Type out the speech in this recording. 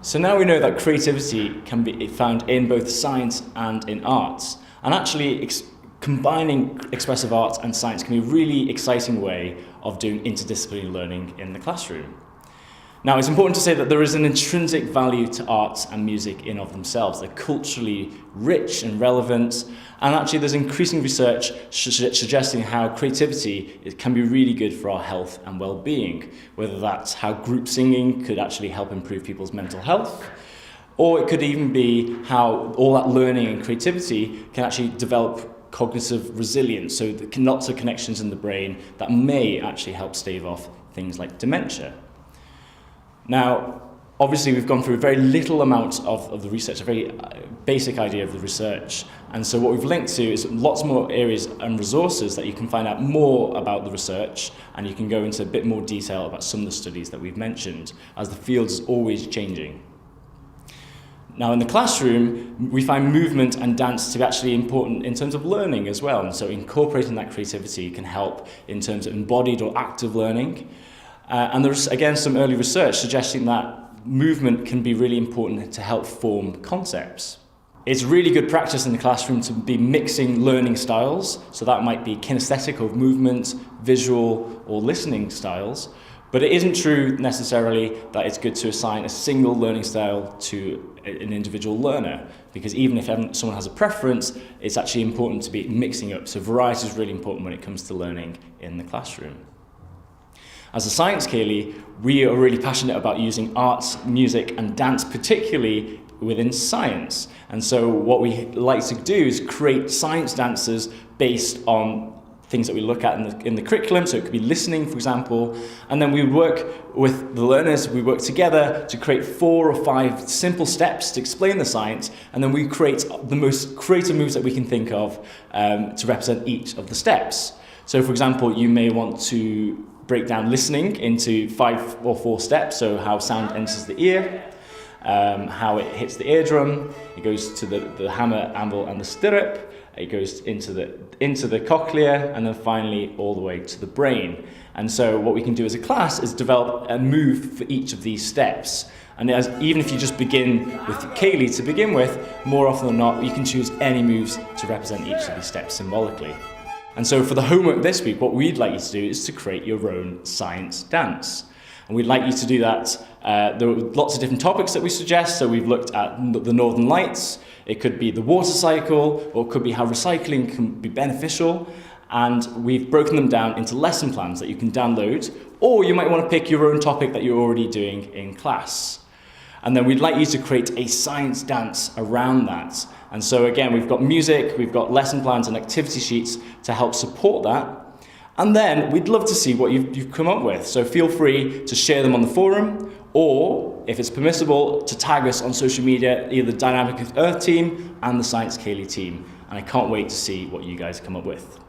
So now we know that creativity can be found in both science and in arts. And actually combining expressive arts and science can be a really exciting way of doing interdisciplinary learning in the classroom. Now, it's important to say that there is an intrinsic value to arts and music in of themselves. They're culturally rich and relevant, and actually there's increasing research suggesting how creativity can be really good for our health and well-being, whether that's how group singing could actually help improve people's mental health, or it could even be how all that learning and creativity can actually develop cognitive resilience, so lots of connections in the brain that may actually help stave off things like dementia. Now, obviously we've gone through a very little amount of the research, a very basic idea of the research, and so what we've linked to is lots more areas and resources that you can find out more about the research, and you can go into a bit more detail about some of the studies that we've mentioned, as the field is always changing. Now, in the classroom, we find movement and dance to be actually important in terms of learning as well, and so incorporating that creativity can help in terms of embodied or active learning. And there's, again, some early research suggesting that movement can be really important to help form concepts. It's really good practice in the classroom to be mixing learning styles, so that might be kinesthetic of movement, visual or listening styles, but it isn't true necessarily that it's good to assign a single learning style to an individual learner, because even if someone has a preference, it's actually important to be mixing up. So variety is really important when it comes to learning in the classroom. As a Science Ceilidh, we are really passionate about using arts, music and dance, particularly within science. And so what we like to do is create science dances based on things that we look at in the curriculum. So it could be listening, for example, and then we work with the learners, we work together to create 4 or 5 simple steps to explain the science, and then we create the most creative moves that we can think of to represent each of the steps. So for example, you may want to break down listening into 5 or 4 steps, so how sound enters the ear, how it hits the eardrum, it goes to the hammer, anvil and the stirrup, it goes into the cochlea, and then finally all the way to the brain. And so what we can do as a class is develop a move for each of these steps. And even if you just begin with Ceilidh to begin with, more often than not, you can choose any moves to represent each of these steps symbolically. And so for the homework this week, what we'd like you to do is to create your own science dance. And we'd like you to do that. There are lots of different topics that we suggest. So we've looked at the Northern Lights. It could be the water cycle, or it could be how recycling can be beneficial. And we've broken them down into lesson plans that you can download, or you might want to pick your own topic that you're already doing in class. And then we'd like you to create a science dance around that. And so again, we've got music, we've got lesson plans and activity sheets to help support that. And then we'd love to see what you've come up with. So feel free to share them on the forum, or if it's permissible, to tag us on social media, either the Dynamic Earth team and the Science Ceilidh team. And I can't wait to see what you guys come up with.